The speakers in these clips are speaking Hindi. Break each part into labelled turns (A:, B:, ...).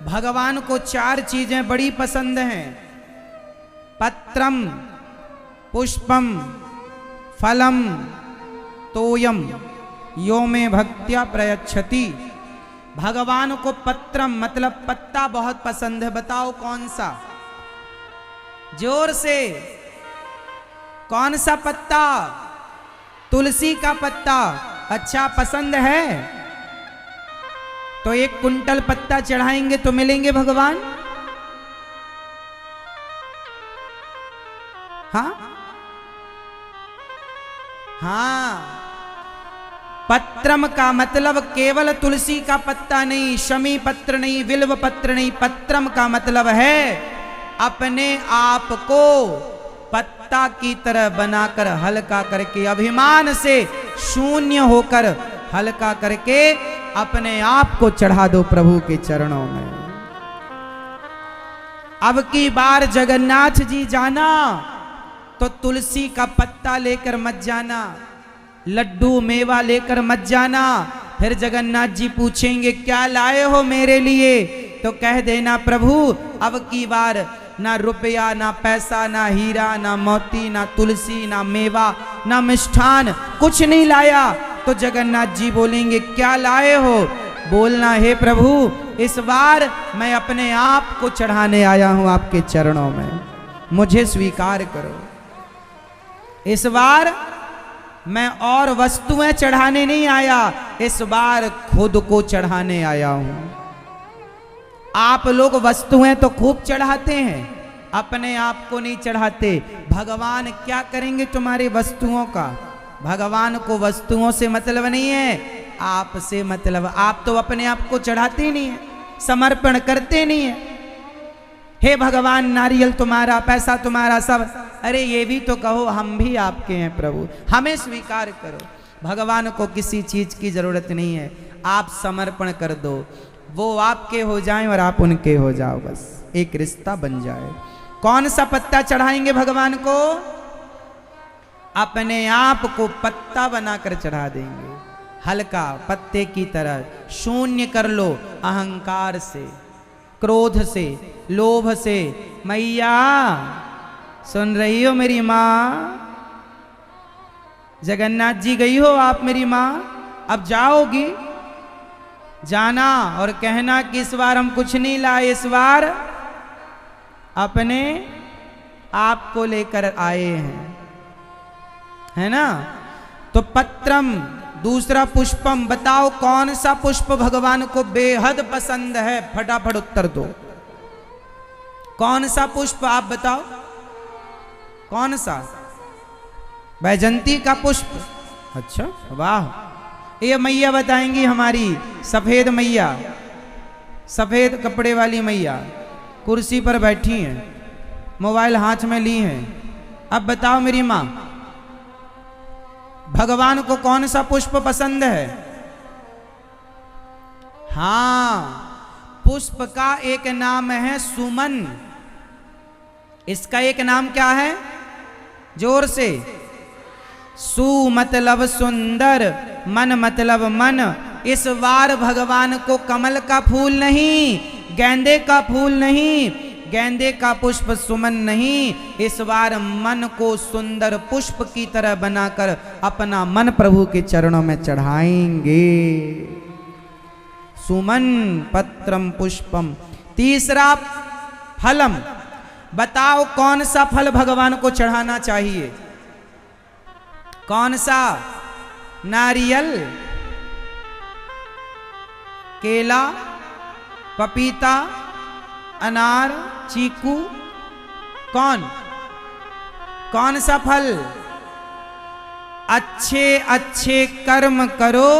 A: भगवान को 4 चीजें बड़ी पसंद हैं। पत्रम, पुष्पम, फलम, तोयम, यो में भक्त्या प्रयच्छति। भगवान को पत्रम मतलब पत्ता बहुत पसंद है। बताओ कौन सा? जोर से, कौन सा पत्ता? तुलसी का पत्ता। अच्छा, पसंद है तो 1 कुंटल पत्ता चढ़ाएंगे तो मिलेंगे भगवान? हाँ हाँ, पत्रम का मतलब केवल तुलसी का पत्ता नहीं, शमी पत्र नहीं, बिल्व पत्र नहीं। पत्रम का मतलब है अपने आप को पत्ता की तरह बनाकर हल्का करके, अभिमान से शून्य होकर हल्का करके अपने आप को चढ़ा दो प्रभु के चरणों में। अब की बार जगन्नाथ जी जाना तो तुलसी का पत्ता लेकर मत जाना, लड्डू मेवा लेकर मत जाना। फिर जगन्नाथ जी पूछेंगे क्या लाए हो मेरे लिए, तो कह देना प्रभु अब की बार ना रुपया, ना पैसा, ना हीरा, ना मोती, ना तुलसी, ना मेवा, ना मिष्ठान, कुछ नहीं लाया। तो जगन्नाथ जी बोलेंगे क्या लाए हो? बोलना हे प्रभु इस बार मैं अपने आप को चढ़ाने आया हूं आपके चरणों में, मुझे स्वीकार करो। इस बार मैं और वस्तुएं चढ़ाने नहीं आया, इस बार खुद को चढ़ाने आया हूं। आप लोग वस्तुएं तो खूब चढ़ाते हैं, अपने आप को नहीं चढ़ाते। भगवान क्या करेंगे तुम्हारी वस्तुओं का? भगवान को वस्तुओं से मतलब नहीं है, आपसे मतलब। आप तो अपने आप को चढ़ाते नहीं है, समर्पण करते नहीं है। हे भगवान नारियल तुम्हारा, पैसा तुम्हारा, सब। अरे ये भी तो कहो हम भी आपके हैं प्रभु, हमें स्वीकार करो। भगवान को किसी चीज की जरूरत नहीं है, आप समर्पण कर दो, वो आपके हो जाएं और आप उनके हो जाओ, बस एक रिश्ता बन जाए। कौन सा पत्ता चढ़ाएंगे भगवान को? अपने आप को पत्ता बनाकर चढ़ा देंगे, हल्का पत्ते की तरह। शून्य कर लो अहंकार से, क्रोध से, लोभ से। मैया सुन रही हो मेरी माँ? जगन्नाथ जी गई हो आप मेरी माँ? अब जाओगी, जाना और कहना कि इस बार हम कुछ नहीं लाए, इस बार अपने आप को लेकर आए हैं, है ना? तो पत्रम, दूसरा पुष्पम। बताओ कौन सा पुष्प भगवान को बेहद पसंद है? फटाफट उत्तर दो। कौन सा पुष्प आप बताओ? कौन सा? बैजंती का पुष्प। अच्छा वाह, ये मैया बताएंगी हमारी सफेद मैया, सफेद कपड़े वाली मैया, कुर्सी पर बैठी हैं, मोबाइल हाथ में ली हैं। अब बताओ मेरी माँ, भगवान को कौन सा पुष्प पसंद है? हाँ, पुष्प का एक नाम है सुमन। इसका एक नाम क्या है? जोर से। सु मतलब सुंदर, मन मतलब मन। इस बार भगवान को कमल का फूल नहीं, गेंदे का फूल नहीं, गेंदे का पुष्प सुमन नहीं, इस बार मन को सुंदर पुष्प की तरह बनाकर अपना मन प्रभु के चरणों में चढ़ाएंगे। सुमन, पत्रम, पुष्पम। तीसरा फलम। बताओ कौन सा फल भगवान को चढ़ाना चाहिए? कौन सा? नारियल, केला, पपीता, अनार, चीकू। कौन सा फल? अच्छे अच्छे कर्म करो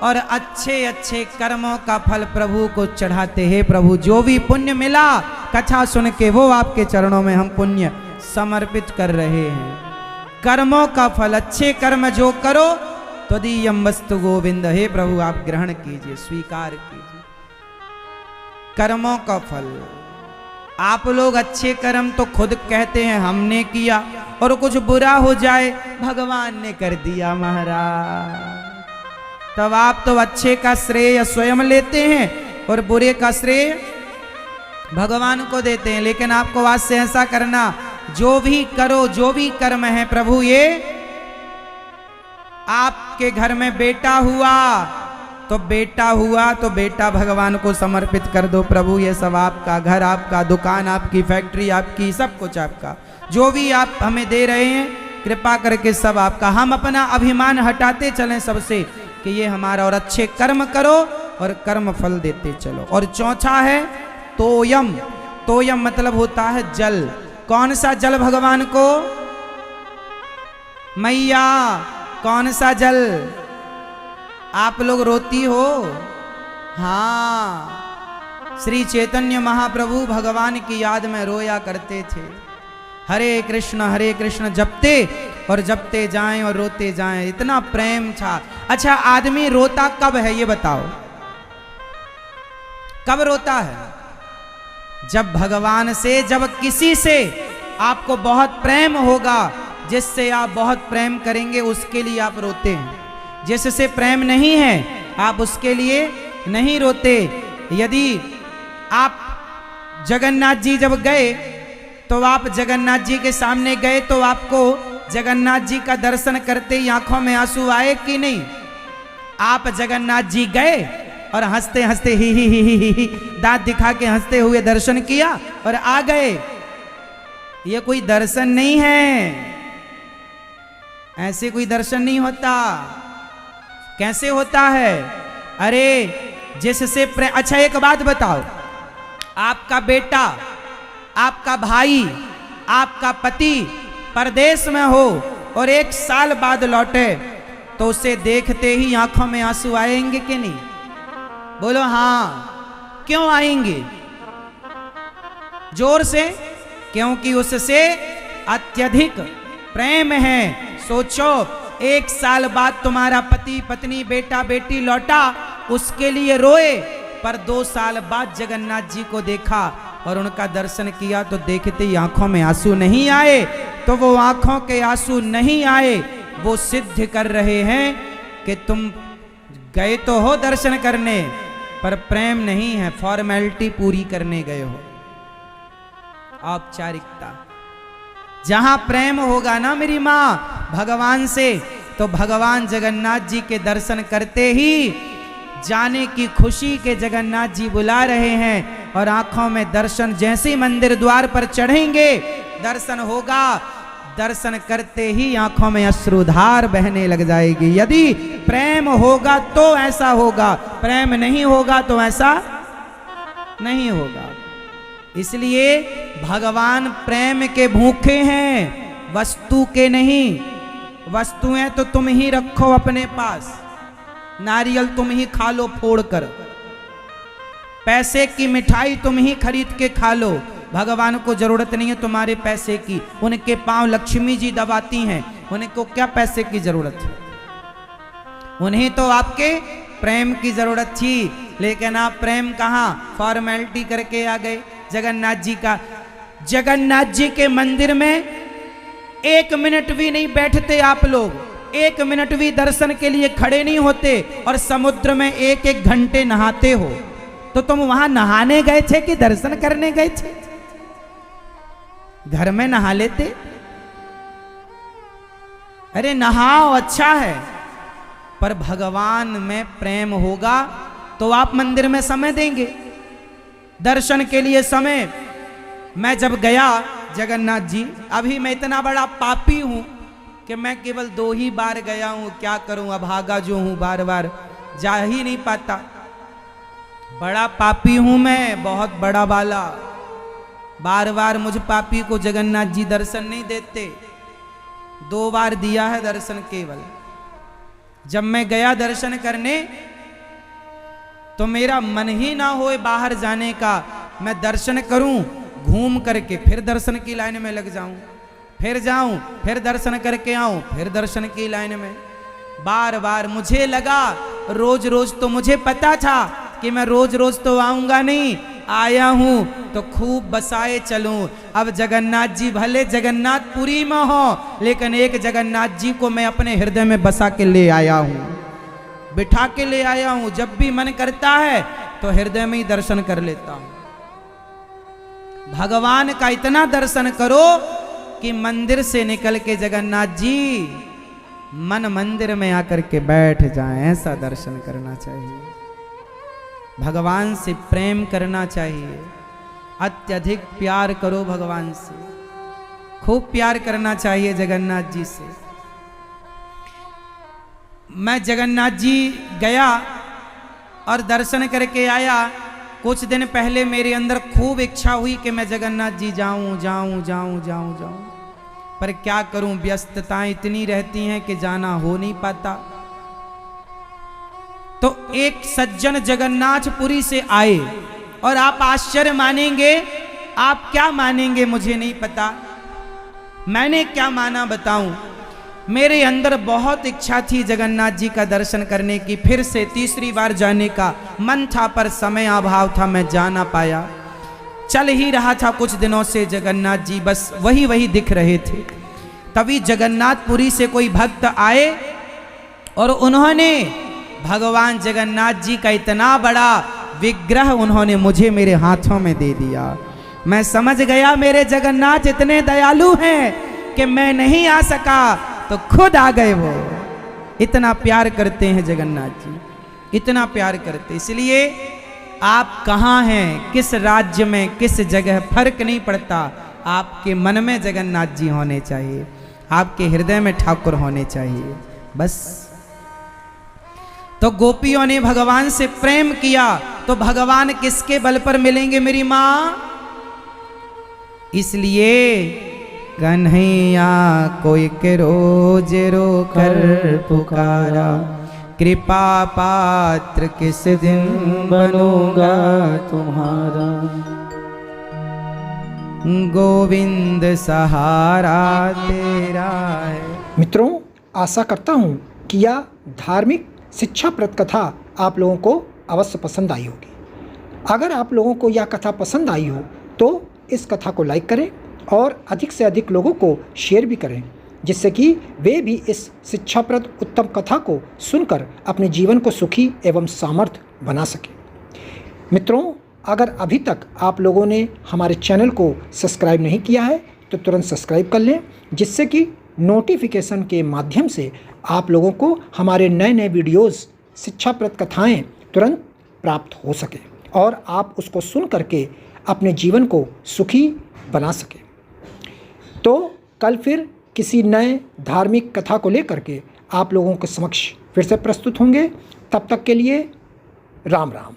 A: और अच्छे अच्छे कर्मों का फल प्रभु को चढ़ाते हैं। प्रभु जो भी पुण्य मिला कथा सुन के, वो आपके चरणों में हम पुण्य समर्पित कर रहे हैं। कर्मों का फल, अच्छे कर्म जो करो त्वदीयं वस्तु गोविंद। हे प्रभु आप ग्रहण कीजिए, स्वीकार कीजिए कर्मों का फल। आप लोग अच्छे कर्म तो खुद कहते हैं हमने किया, और कुछ बुरा हो जाए भगवान ने कर दिया महाराज, तब आप तो अच्छे का श्रेय स्वयं लेते हैं और बुरे का श्रेय भगवान को देते हैं। लेकिन आपको आज से ऐसा करना, जो भी करो, जो भी कर्म है प्रभु, ये आपके घर में बेटा हुआ तो बेटा भगवान को समर्पित कर दो। प्रभु ये सब आपका, घर आपका, दुकान आपकी, फैक्ट्री आपकी, सब कुछ आपका, जो भी आप हमें दे रहे हैं कृपा करके सब आपका। हम अपना अभिमान हटाते चलें सबसे कि ये हमारा, और अच्छे कर्म करो और कर्म फल देते चलो। और चौथा है तोयम। तोयम मतलब होता है जल। कौन सा जल भगवान को? मैया, कौन सा जल? आप लोग रोती हो? हाँ, श्री चैतन्य महाप्रभु भगवान की याद में रोया करते थे। हरे कृष्ण जपते और जपते जाएं और रोते जाएं, इतना प्रेम था। अच्छा, आदमी रोता कब है ये बताओ, कब रोता है? जब भगवान से, जब किसी से आपको बहुत प्रेम होगा, जिससे आप बहुत प्रेम करेंगे उसके लिए आप रोते हैं। जिससे प्रेम नहीं है आप उसके लिए नहीं रोते। यदि आप जगन्नाथ जी जब गए तो आप जगन्नाथ जी के सामने गए तो आपको जगन्नाथ जी का दर्शन करते ही आंखों में आंसू आए कि नहीं? आप जगन्नाथ जी गए और हंसते हंसते ही दांत दिखा के हंसते हुए दर्शन किया और आ गए। ये कोई दर्शन नहीं है, ऐसे कोई दर्शन नहीं होता। कैसे होता है? अरे जिससे अच्छा एक बात बताओ, आपका बेटा, आपका भाई, आपका पति परदेश में हो और 1 साल बाद लौटे तो उसे देखते ही आंखों में आंसू आएंगे कि नहीं? बोलो हाँ। क्यों आएंगे? जोर से, क्योंकि उससे अत्यधिक प्रेम है। सोचो, 1 साल बाद तुम्हारा पति पत्नी बेटा बेटी लौटा, उसके लिए रोए, पर 2 साल बाद जगन्नाथ जी को देखा और उनका दर्शन किया तो देखते ही आंखों में आंसू नहीं आए। तो वो आंखों के आंसू नहीं आए, वो सिद्ध कर रहे हैं कि तुम गए तो हो दर्शन करने पर प्रेम नहीं है, फॉर्मेलिटी पूरी करने गए हो, औपचारिकता। जहां प्रेम होगा ना मेरी माँ भगवान से, तो भगवान जगन्नाथ जी के दर्शन करते ही जाने की खुशी के जगन्नाथ जी बुला रहे हैं और आंखों में दर्शन, जैसे मंदिर द्वार पर चढ़ेंगे दर्शन होगा, दर्शन करते ही आंखों में अश्रुधार बहने लग जाएगी। यदि प्रेम होगा तो ऐसा होगा, प्रेम नहीं होगा तो ऐसा नहीं होगा। इसलिए भगवान प्रेम के भूखे हैं, वस्तु के नहीं। वस्तुएं तो तुम ही रखो अपने पास, नारियल तुम ही खा लो फोड़ कर, पैसे की मिठाई तुम ही खरीद के खा लो, भगवान को जरूरत नहीं है तुम्हारे पैसे की। उनके पांव लक्ष्मी जी दबाती हैं, उनको क्या पैसे की जरूरत है? उन्हें तो आपके प्रेम की जरूरत थी, लेकिन आप प्रेम कहाँ, फॉर्मेलिटी करके आ गए जगन्नाथ जी का। जगन्नाथ जी के मंदिर में 1 मिनट भी नहीं बैठते आप लोग, 1 मिनट भी दर्शन के लिए खड़े नहीं होते, और समुद्र में 1-1 घंटे नहाते हो। तो तुम वहां नहाने गए थे कि दर्शन करने गए थे? घर में नहा लेते। अरे नहाओ, अच्छा है, पर भगवान में प्रेम होगा तो आप मंदिर में समय देंगे, दर्शन के लिए समय। मैं जब गया जगन्नाथ जी, अभी मैं इतना बड़ा पापी हूं कि मैं केवल 2 ही बार गया हूं, क्या करूं, अभागा जो हूं, बार बार जा ही नहीं पाता। बड़ा पापी हूं मैं, बहुत बड़ा वाला। बार बार मुझ पापी को जगन्नाथ जी दर्शन नहीं देते। 2 बार दिया है दर्शन केवल। जब मैं गया दर्शन करने तो मेरा मन ही ना होए बाहर जाने का, मैं दर्शन करूं, घूम करके फिर दर्शन की लाइन में लग जाऊं, फिर जाऊं, फिर दर्शन करके आऊं, फिर दर्शन की लाइन में। बार बार मुझे लगा, रोज रोज तो मुझे पता था कि मैं रोज रोज तो आऊंगा नहीं, आया हूं तो खूब बसाए चलूं। अब जगन्नाथ जी भले जगन्नाथपुरी में हो, लेकिन एक जगन्नाथ जी को मैं अपने हृदय में बसा के ले आया हूं, बिठा के ले आया हूं। जब भी मन करता है तो हृदय में ही दर्शन कर लेता हूं। भगवान का इतना दर्शन करो कि मंदिर से निकल के जगन्नाथ जी मन मंदिर में आकर के बैठ जाएं। ऐसा दर्शन करना चाहिए। भगवान से प्रेम करना चाहिए। अत्यधिक प्यार करो भगवान से, खूब प्यार करना चाहिए जगन्नाथ जी से। मैं जगन्नाथ जी गया और दर्शन करके आया। कुछ दिन पहले मेरे अंदर खूब इच्छा हुई कि मैं जगन्नाथ जी जाऊं जाऊं जाऊं जाऊं जाऊं, पर क्या करूं, व्यस्तताएं इतनी रहती हैं कि जाना हो नहीं पाता। तो एक सज्जन जगन्नाथपुरी से आए और आप आश्चर्य मानेंगे, आप क्या मानेंगे मुझे नहीं पता, मैंने क्या माना बताऊं। मेरे अंदर बहुत इच्छा थी जगन्नाथ जी का दर्शन करने की, फिर से तीसरी बार जाने का मन था, पर समय अभाव था, मैं जा ना पाया। चल ही रहा था कुछ दिनों से जगन्नाथ जी, बस वही वही दिख रहे थे। तभी जगन्नाथपुरी से कोई भक्त आए और उन्होंने भगवान जगन्नाथ जी का इतना बड़ा विग्रह उन्होंने मुझे मेरे हाथों में दे दिया। मैं समझ गया मेरे जगन्नाथ इतने दयालु हैं कि मैं नहीं आ सका तो खुद आ गए। वो इतना प्यार करते हैं जगन्नाथ जी, इतना प्यार करते। इसलिए आप कहाँ हैं, किस राज्य में, किस जगह, फर्क नहीं पड़ता, आपके मन में जगन्नाथ जी होने चाहिए, आपके हृदय में ठाकुर होने चाहिए, बस। तो गोपियों ने भगवान से प्रेम किया तो भगवान किसके बल पर मिलेंगे मेरी मां? इसलिए कन्हैया कोई के रोज रो कर पुकारा, कृपा पात्र किस दिन बनूंगा तुम्हारा, गोविंद सहारा तेरा है।
B: मित्रों, आशा करता हूँ कि यह धार्मिक शिक्षाप्रद कथा आप लोगों को अवश्य पसंद आई होगी। अगर आप लोगों को यह कथा पसंद आई हो तो इस कथा को लाइक करें और अधिक से अधिक लोगों को शेयर भी करें, जिससे कि वे भी इस शिक्षाप्रद उत्तम कथा को सुनकर अपने जीवन को सुखी एवं सामर्थ्य बना सकें। मित्रों, अगर अभी तक आप लोगों ने हमारे चैनल को सब्सक्राइब नहीं किया है तो तुरंत सब्सक्राइब कर लें, जिससे कि नोटिफिकेशन के माध्यम से आप लोगों को हमारे नए नए वीडियोस, शिक्षाप्रद कथाएं तुरंत प्राप्त हो सके और आप उसको सुन करके अपने जीवन को सुखी बना सके। तो कल फिर किसी नए धार्मिक कथा को लेकर के आप लोगों के समक्ष फिर से प्रस्तुत होंगे। तब तक के लिए राम राम।